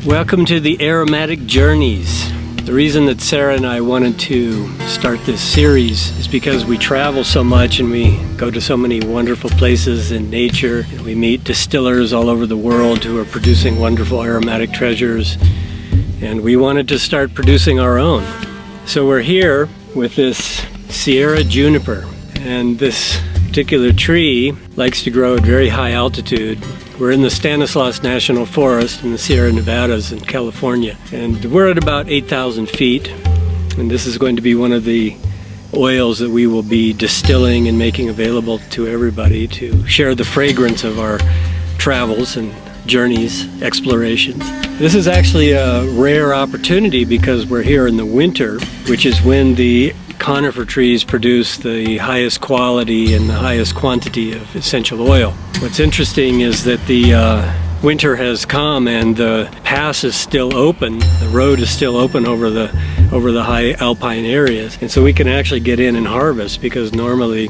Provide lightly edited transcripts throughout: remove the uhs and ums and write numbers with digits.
Welcome to the Aromatic Journeys. The reason that Sara and I wanted to start this series is because we travel so much and we go to so many wonderful places in nature. And we meet distillers all over the world who are producing wonderful aromatic treasures. And we wanted to start producing our own. So we're here with this Sierra Juniper. And this particular tree likes to grow at very high altitude. We're in the Stanislaus National Forest in the Sierra Nevadas in California. And we're at about 8,000 feet. And this is going to be one of the oils that we will be distilling and making available to everybody to share the fragrance of our travels and journeys, explorations. This is actually a rare opportunity because we're here in the winter, which is when the conifer trees produce the highest quality and the highest quantity of essential oil. What's interesting is that the winter has come and the pass is still open. The road is still open over the high alpine areas, and so we can actually get in and harvest, because normally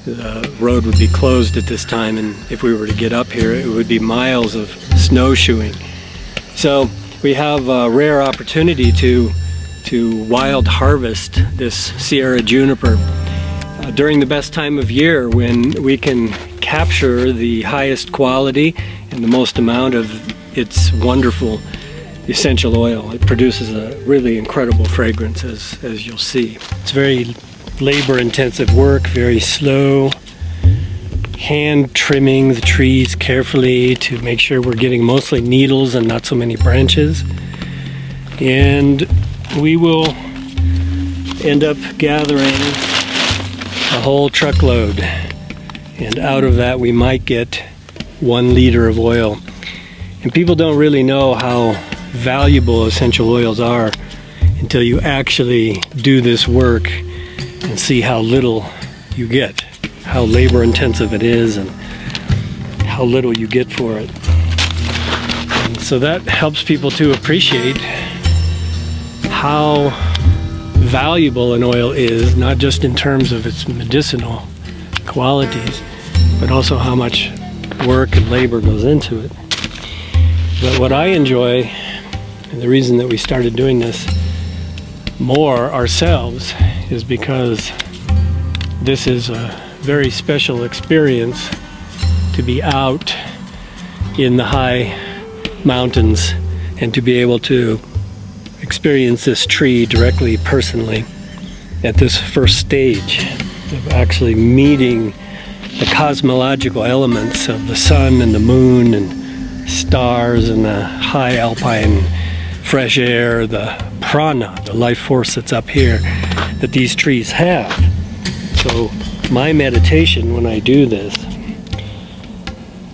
the road would be closed at this time, and if we were to get up here it would be miles of snowshoeing. So we have a rare opportunity to wild harvest this Sierra Juniper during the best time of year, when we can capture the highest quality and the most amount of its wonderful essential oil. It produces a really incredible fragrance, as you'll see. It's very labor-intensive work, very slow, hand trimming the trees carefully to make sure we're getting mostly needles and not so many branches. And we will end up gathering a whole truckload, and out of that we might get 1 liter of oil. And people don't really know how valuable essential oils are until you actually do this work and see how little you get, how labor intensive it is and how little you get for it. And so that helps people to appreciate how valuable an oil is, not just in terms of its medicinal qualities, but also how much work and labor goes into it. But what I enjoy, and the reason that we started doing this more ourselves, is because this is a very special experience to be out in the high mountains and to be able to experience this tree directly, personally, at this first stage of actually meeting the cosmological elements of the sun and the moon and stars and the high alpine fresh air, the prana, the life force that's up here that these trees have. So my meditation when I do this,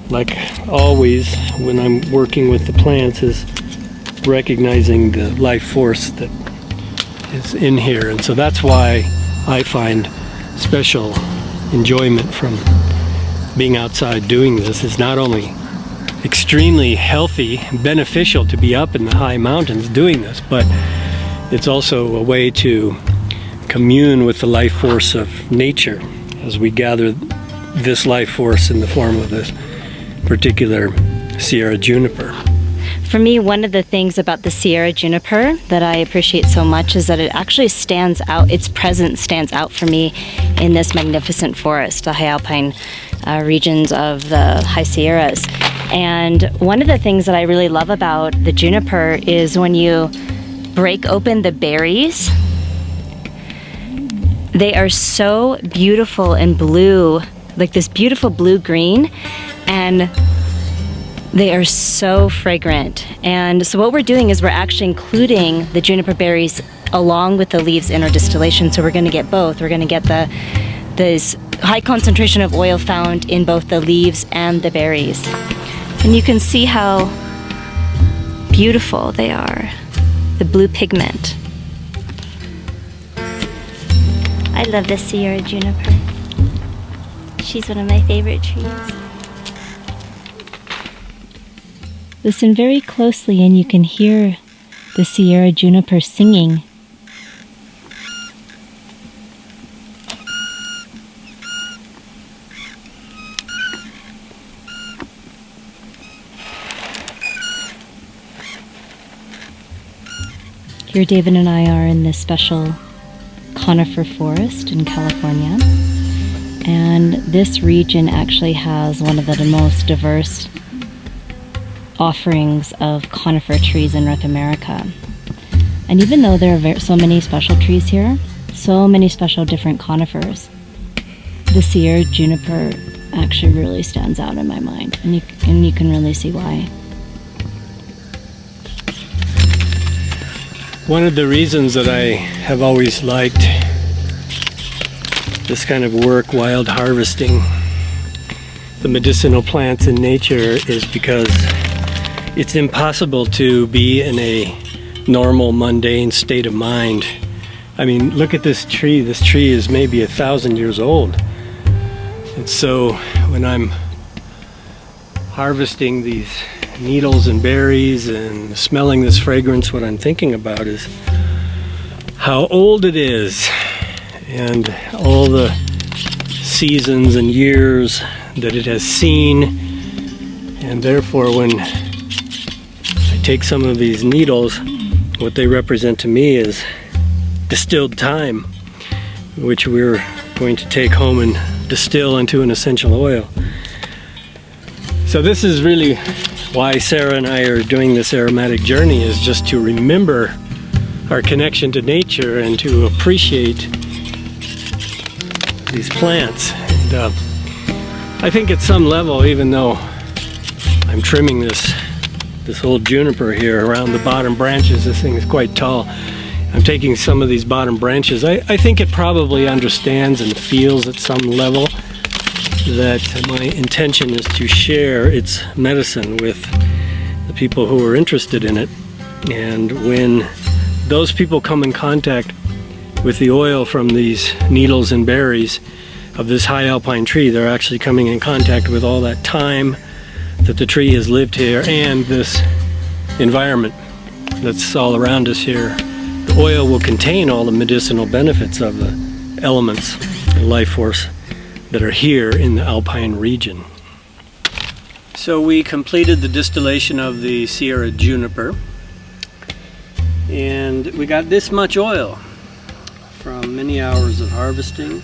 like always when I'm working with the plants, is recognizing the life force that is in here. And so that's why I find special enjoyment from being outside doing this. It's not only extremely healthy, beneficial to be up in the high mountains doing this, but it's also a way to commune with the life force of nature as we gather this life force in the form of this particular Sierra Juniper. For me, one of the things about the Sierra Juniper that I appreciate so much is that it actually stands out, its presence stands out for me in this magnificent forest, the high alpine regions of the high Sierras. And one of the things that I really love about the juniper is when you break open the berries, they are so beautiful and blue, like this beautiful blue-green, and they are so fragrant. And so what we're doing is we're actually including the juniper berries along with the leaves in our distillation. So we're going to get both. We're going to get this high concentration of oil found in both the leaves and the berries. And you can see how beautiful they are, the blue pigment. I love the Sierra Juniper. She's one of my favorite trees. Listen very closely and you can hear the Sierra Juniper singing. Here David and I are in this special conifer forest in California. And this region actually has one of the most diverse offerings of conifer trees in North America. And even though there are so many special trees here, so many special different conifers, the Sierra Juniper actually really stands out in my mind, and you can really see why. One of the reasons that I have always liked this kind of work, wild harvesting the medicinal plants in nature, is because it's impossible to be in a normal, mundane state of mind. I mean, look at this tree. This tree is maybe 1,000 years old. And so when I'm harvesting these needles and berries and smelling this fragrance, what I'm thinking about is how old it is and all the seasons and years that it has seen. And therefore, when I take some of these needles, what they represent to me is distilled thyme, which we're going to take home and distill into an essential oil. So this is really why Sara and I are doing this aromatic journey, is just to remember our connection to nature and to appreciate these plants. And I think at some level, even though I'm trimming this old juniper here around the bottom branches, this thing is quite tall. I'm taking some of these bottom branches. I think it probably understands and feels at some level that my intention is to share its medicine with the people who are interested in it. And when those people come in contact with the oil from these needles and berries of this high alpine tree, they're actually coming in contact with all that time that the tree has lived here and this environment that's all around us here. The oil will contain all the medicinal benefits of the elements and life force that are here in the alpine region. So we completed the distillation of the Sierra Juniper, and we got this much oil from many hours of harvesting.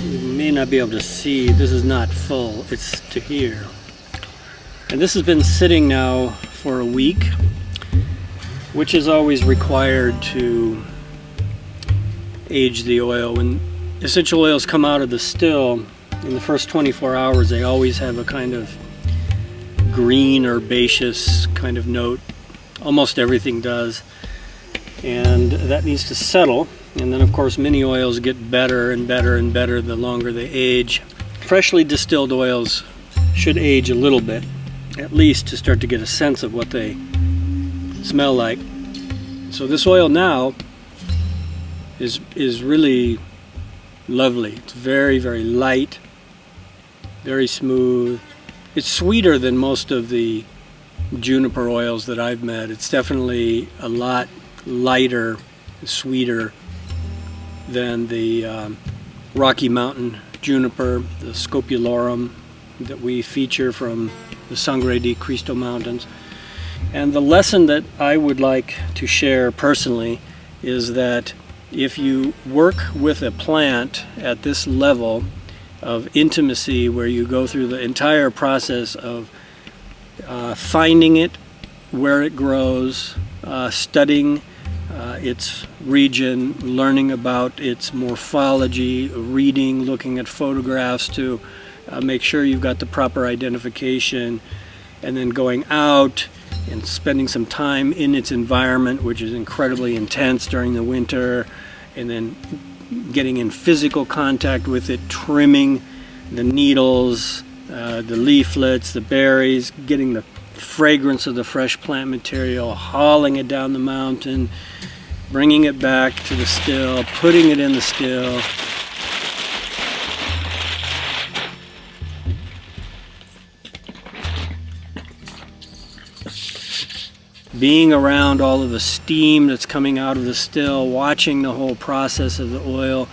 You may not be able to see, this is not full, it's to here. And this has been sitting now for a week, which is always required to age the oil. When essential oils come out of the still, in the first 24 hours, they always have a kind of green herbaceous kind of note. Almost everything does. And that needs to settle. And then, of course, many oils get better and better and better the longer they age. Freshly distilled oils should age a little bit, at least to start to get a sense of what they smell like. So this oil now is really lovely. It's very, very light, very smooth. It's sweeter than most of the juniper oils that I've met. It's definitely a lot lighter, sweeter than the Rocky Mountain juniper, the Scopulorum that we feature from the Sangre de Cristo Mountains. And the lesson that I would like to share personally is that if you work with a plant at this level of intimacy, where you go through the entire process of finding it, where it grows, studying its region, learning about its morphology, reading, looking at photographs to make sure you've got the proper identification, and then going out and spending some time in its environment, which is incredibly intense during the winter, and then getting in physical contact with it, trimming the needles, the leaflets, the berries, getting the fragrance of the fresh plant material, hauling it down the mountain, bringing it back to the still, putting it in the still. Being around all of the steam that's coming out of the still, watching the whole process of the oil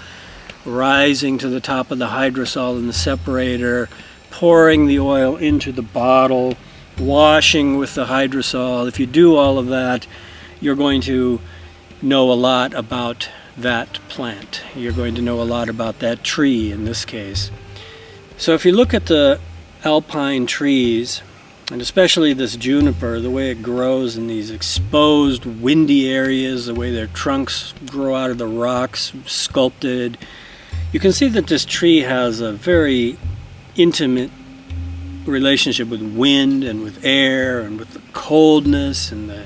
rising to the top of the hydrosol in the separator, pouring the oil into the bottle, washing with the hydrosol. If you do all of that, you're going to know a lot about that plant. You're going to know a lot about that tree in this case. So if you look at the alpine trees, and especially this juniper, the way it grows in these exposed, windy areas, the way their trunks grow out of the rocks, sculpted, you can see that this tree has a very intimate relationship with wind and with air and with the coldness and the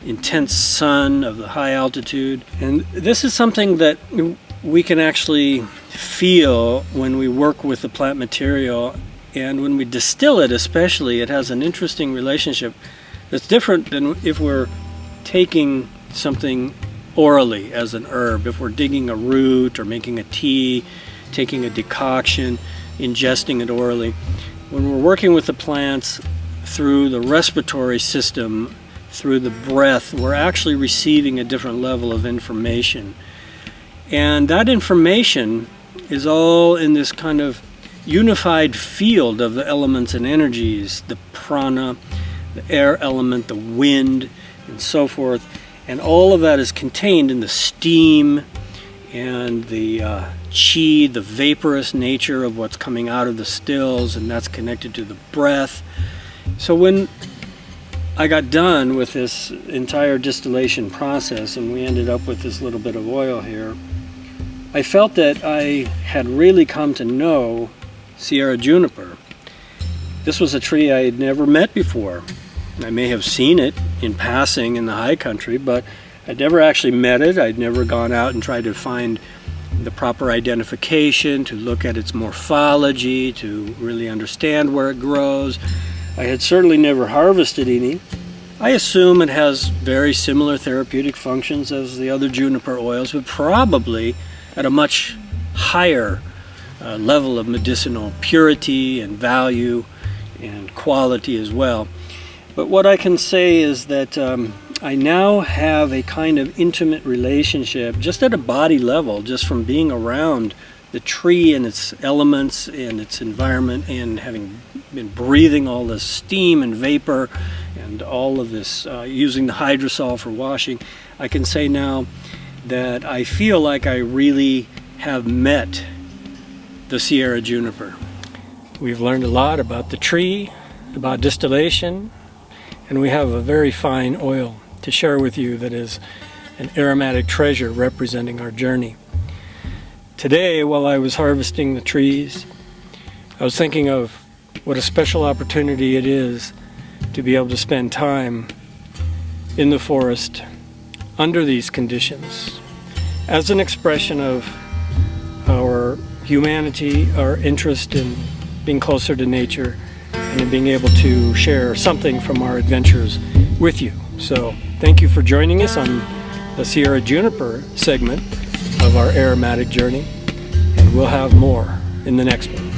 intense sun of the high altitude. And this is something that we can actually feel when we work with the plant material, and when we distill it especially, it has an interesting relationship that's different than if we're taking something orally as an herb. If we're digging a root or making a tea, taking a decoction, ingesting it orally. When we're working with the plants through the respiratory system, through the breath, we're actually receiving a different level of information. And that information is all in this kind of unified field of the elements and energies, the prana, the air element, the wind, and so forth. And all of that is contained in the steam and the chi, the vaporous nature of what's coming out of the stills, and that's connected to the breath. So when I got done with this entire distillation process and we ended up with this little bit of oil here, I felt that I had really come to know Sierra Juniper. This was a tree I had never met before. I may have seen it in passing in the high country, but I'd never actually met it. I'd never gone out and tried to find the proper identification, to look at its morphology, to really understand where it grows. I had certainly never harvested any. I assume it has very similar therapeutic functions as the other juniper oils, but probably at a much higher level of medicinal purity and value and quality as well. But what I can say is that I now have a kind of intimate relationship, just at a body level, just from being around the tree and its elements and its environment, and having been breathing all this steam and vapor and all of this, using the hydrosol for washing. I can say now that I feel like I really have met the Sierra Juniper. We've learned a lot about the tree, about distillation, and we have a very fine oil to share with you that is an aromatic treasure representing our journey. Today, while I was harvesting the trees, I was thinking of what a special opportunity it is to be able to spend time in the forest under these conditions as an expression of our humanity, our interest in being closer to nature, and in being able to share something from our adventures with you. So thank you for joining us on the Sierra Juniper segment of our aromatic journey, and we'll have more in the next one.